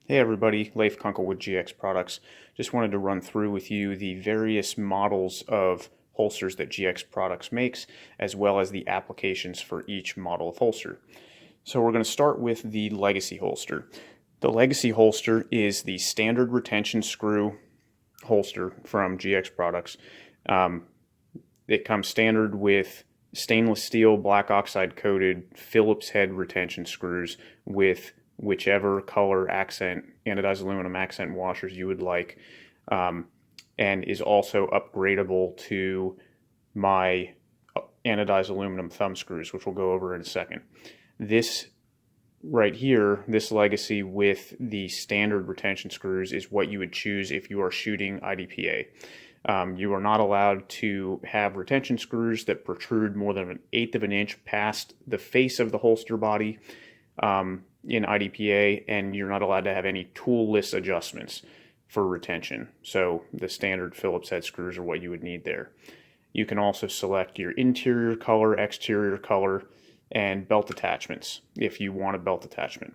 Hey everybody, Leif Kunkel with GX Products. Just wanted to run through with you the various models of holsters that GX Products makes, as well as the applications for each model of holster. So we're going to start with the Legacy holster. The Legacy holster is the standard retention screw holster from GX Products. It comes standard with stainless steel black oxide coated Phillips head retention screws with whichever color accent, anodized aluminum accent washers you would like, and is also upgradable to my anodized aluminum thumb screws, which we'll go over in a second. This right here, this Legacy with the standard retention screws is what you would choose if you are shooting IDPA. You are not allowed to have retention screws that protrude more than 1/8 of an inch past the face of the holster body in IDPA, and you're not allowed to have any toolless adjustments for retention. So the standard Phillips head screws are what you would need there. You can also select your interior color, exterior color, and belt attachments if you want a belt attachment.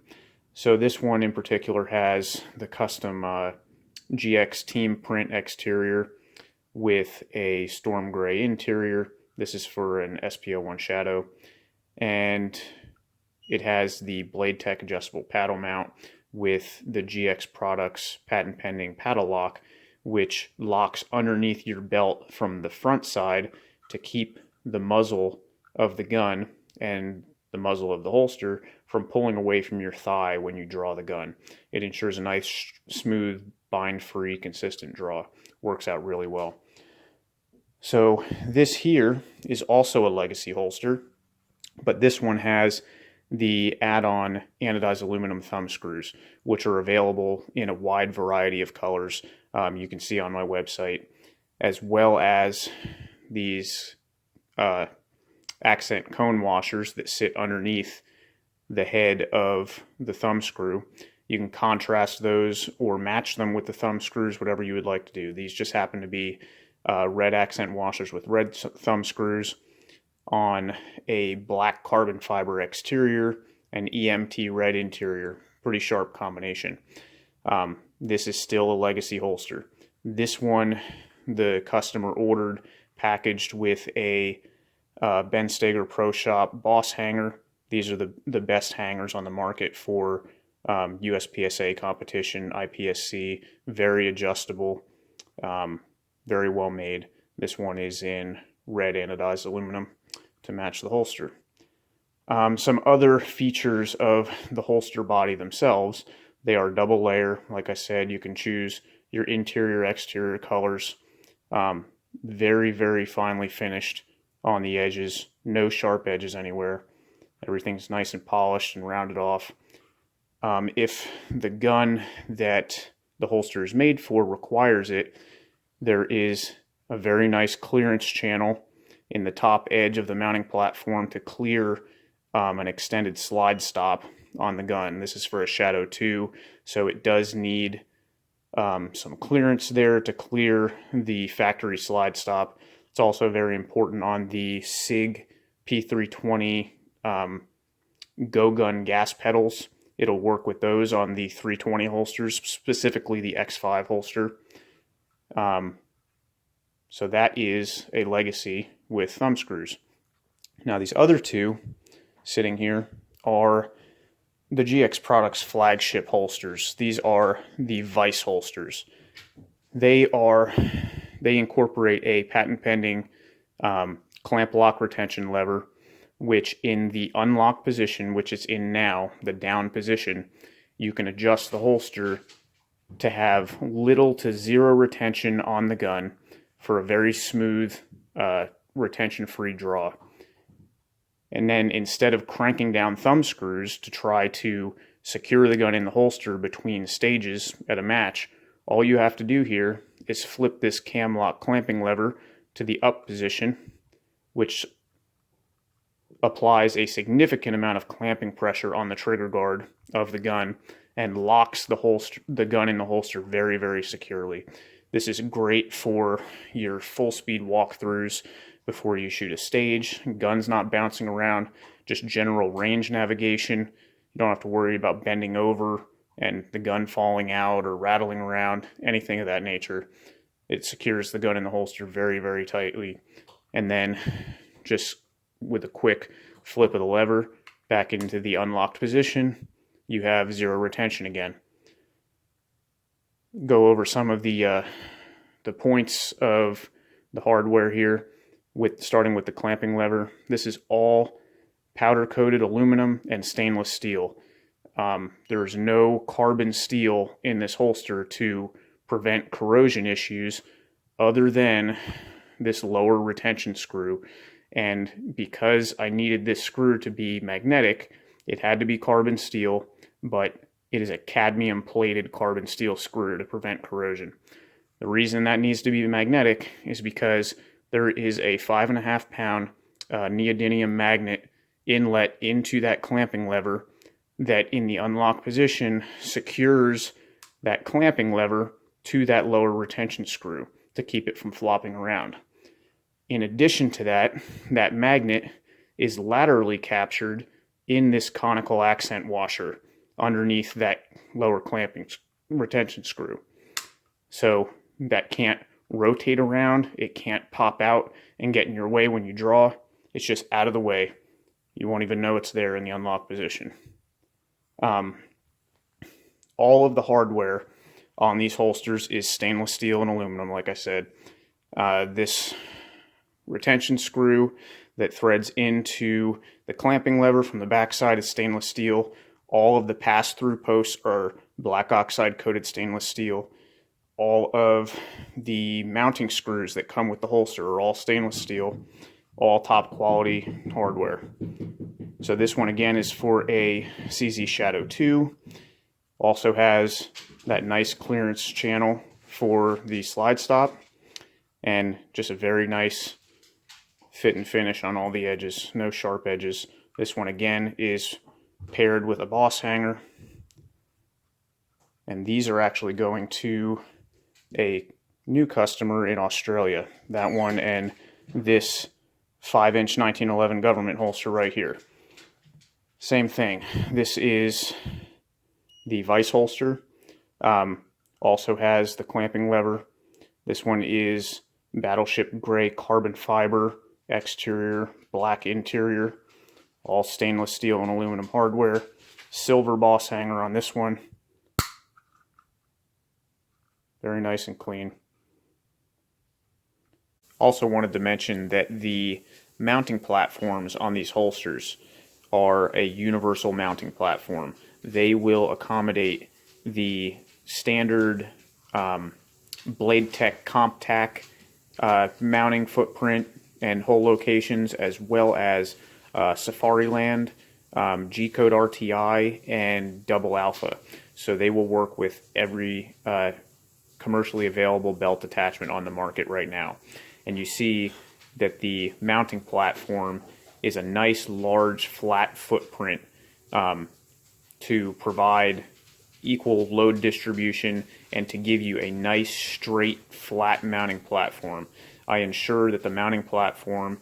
So this one in particular has the custom GX Team Print exterior with a storm gray interior. This is for an SPO1 Shadow, and it has the Blade Tech adjustable paddle mount with the GX Products patent pending paddle lock, which locks underneath your belt from the front side to keep the muzzle of the gun and the muzzle of the holster from pulling away from your thigh when you draw the gun. It ensures a nice, smooth, bind-free, consistent draw. Works out really well. So this here is also a Legacy holster, but this one has the add-on anodized aluminum thumb screws, which are available in a wide variety of colors you can see on my website, as well as these accent cone washers that sit underneath the head of the thumb screw. You can contrast those or match them with the thumb screws, whatever you would like to do. These just happen to be red accent washers with red thumb screws on a black carbon fiber exterior and EMT red interior. Pretty sharp combination. This is still a Legacy holster. This one the customer ordered packaged with a Ben Steger Pro Shop Boss hanger. These are the best hangers on the market for USPSA competition, IPSC, very adjustable, very well made. This one is in red anodized aluminum to match the holster. Some other features of the holster body themselves: they are double layer. Like I said, you can choose your interior, exterior colors. Very, very finely finished on the edges. No sharp edges anywhere. Everything's nice and polished and rounded off. If the gun that the holster is made for requires it, there is a very nice clearance channel in the top edge of the mounting platform to clear an extended slide stop on the gun. This is for a Shadow 2, so it does need some clearance there to clear the factory slide stop. It's also very important on the SIG P320 Go Gun gas pedals. It'll work with those on the 320 holsters, specifically the X5 holster. So that is a Legacy with thumb screws. Now these other two sitting here are the GX Products flagship holsters. These are the Vice holsters. They incorporate a patent pending clamp lock retention lever, which in the unlock position, which it's in now, the down position, you can adjust the holster to have little to zero retention on the gun for a very smooth retention-free draw. And then instead of cranking down thumb screws to try to secure the gun in the holster between stages at a match, all you have to do here is flip this cam lock clamping lever to the up position, which applies a significant amount of clamping pressure on the trigger guard of the gun and locks the gun in the holster very, very securely. This is great for your full speed walkthroughs before you shoot a stage. Gun's not bouncing around, just general range navigation. You don't have to worry about bending over and the gun falling out or rattling around, anything of that nature. It secures the gun in the holster very, very tightly. And then just with a quick flip of the lever back into the unlocked position, you have zero retention again. Go over some of the points of the hardware here, starting with the clamping lever. This is all powder coated aluminum and stainless steel. There's no carbon steel in this holster to prevent corrosion issues other than this lower retention screw. And because I needed this screw to be magnetic, it had to be carbon steel, but it is a cadmium plated carbon steel screw to prevent corrosion. The reason that needs to be magnetic is because there is a 5.5 pound neodymium magnet inlet into that clamping lever that in the unlock position secures that clamping lever to that lower retention screw to keep it from flopping around. In addition to that, that magnet is laterally captured in this conical accent washer underneath that lower clamping retention screw. So that can't rotate around, it can't pop out and get in your way when you draw. It's just out of the way. You won't even know it's there in the unlock position. All of the hardware on these holsters is stainless steel and aluminum, like I said. This retention screw that threads into the clamping lever from the backside is stainless steel. All of the pass-through posts are black oxide coated stainless steel. All of the mounting screws that come with the holster are all stainless steel, all top quality hardware. So this one again is for a CZ Shadow 2. Also has that nice clearance channel for the slide stop, and just a very nice fit and finish on all the edges, no sharp edges. This one again is paired with a boss hanger, and these are actually going to a new customer in Australia. That one and this 5-inch 1911 government holster right here. Same thing. This is the vice holster. Also has the clamping lever. This one is battleship gray carbon fiber exterior, black interior, all stainless steel and aluminum hardware. Silver boss hanger on this one. Very nice and clean. Also wanted to mention that the mounting platforms on these holsters are a universal mounting platform. They will accommodate the standard Blade Tech CompTac mounting footprint and hole locations, as well as Safariland, G-Code RTI, and Double Alpha. So they will work with every commercially available belt attachment on the market right now. And you see that the mounting platform is a nice, large, flat footprint to provide equal load distribution and to give you a nice, straight, flat mounting platform. I ensure that the mounting platform,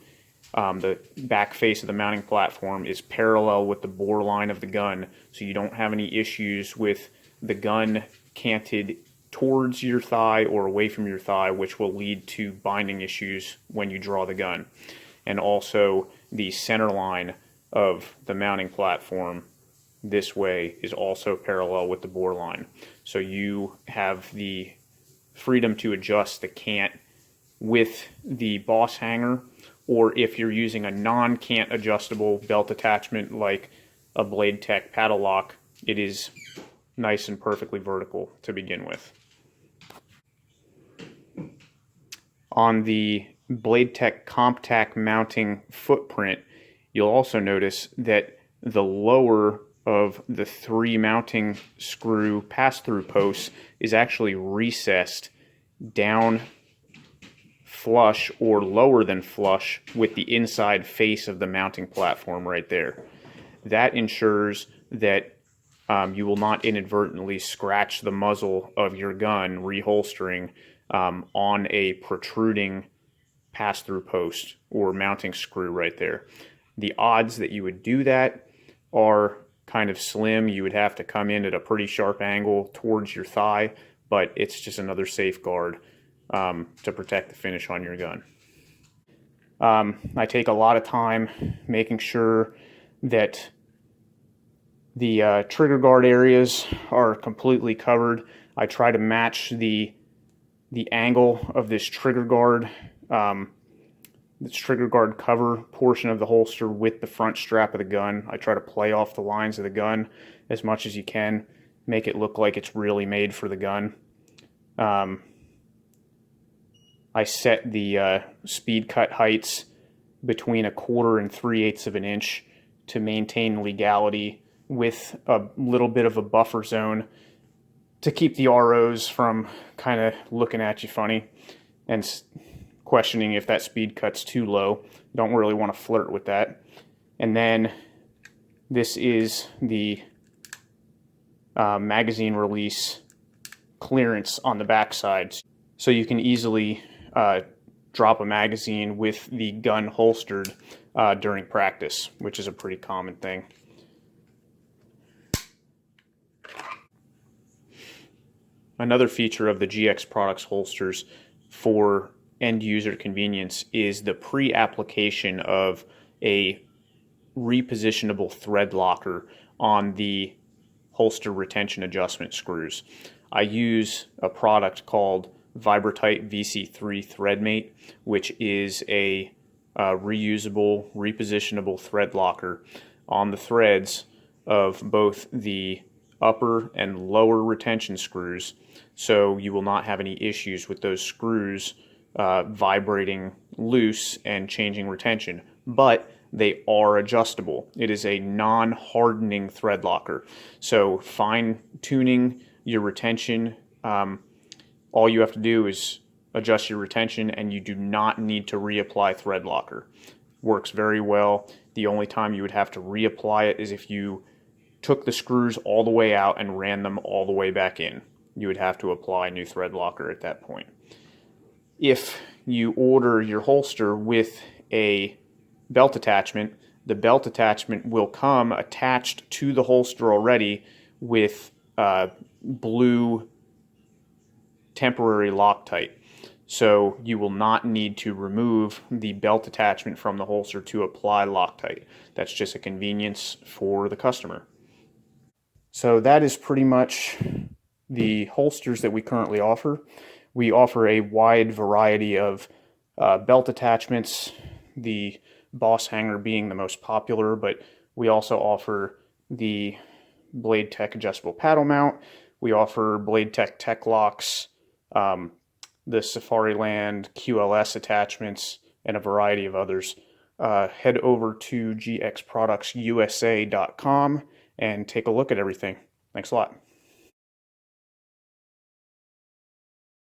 the back face of the mounting platform, is parallel with the bore line of the gun, so you don't have any issues with the gun canted towards your thigh or away from your thigh, which will lead to binding issues when you draw the gun. And also the center line of the mounting platform this way is also parallel with the bore line. So you have the freedom to adjust the cant with the boss hanger, or if you're using a non-cant adjustable belt attachment like a Blade Tech paddle lock, it is nice and perfectly vertical to begin with. On the Blade Tech CompTac mounting footprint, you'll also notice that the lower of the 3 mounting screw pass-through posts is actually recessed down flush or lower than flush with the inside face of the mounting platform right there. That ensures that you will not inadvertently scratch the muzzle of your gun reholstering on a protruding pass-through post or mounting screw right there. The odds that you would do that are kind of slim. You would have to come in at a pretty sharp angle towards your thigh, but it's just another safeguard to protect the finish on your gun. I take a lot of time making sure that the trigger guard areas are completely covered. I try to match the angle of this trigger guard cover portion of the holster with the front strap of the gun. I try to play off the lines of the gun as much as you can, make it look like it's really made for the gun. I set the speed cut heights between 1/4 and 3/8 of an inch to maintain legality, with a little bit of a buffer zone to keep the ROs from kind of looking at you funny and questioning if that speed cut's too low. Don't really want to flirt with that. And then this is the magazine release clearance on the back side. So you can easily drop a magazine with the gun holstered during practice, which is a pretty common thing. Another feature of the GX Products holsters for end user convenience is the pre-application of a repositionable thread locker on the holster retention adjustment screws. I use a product called Vibratite VC3 Threadmate, which is a reusable, repositionable thread locker on the threads of both the upper and lower retention screws, so you will not have any issues with those screws vibrating loose and changing retention. But they are adjustable. It is a non-hardening thread locker, so fine-tuning your retention, all you have to do is adjust your retention, and you do not need to reapply thread locker. Works very well. The only time you would have to reapply it is if you took the screws all the way out and ran them all the way back in. You would have to apply new thread locker at that point. If you order your holster with a belt attachment, the belt attachment will come attached to the holster already with blue temporary Loctite. So you will not need to remove the belt attachment from the holster to apply Loctite. That's just a convenience for the customer. So that is pretty much the holsters that we currently offer. We offer a wide variety of belt attachments, the Boss Hanger being the most popular, but we also offer the Blade Tech adjustable paddle mount. We offer Blade Tech Tech Locks, the Safariland QLS attachments, and a variety of others. Head over to gxproductsusa.com and take a look at everything. Thanks a lot.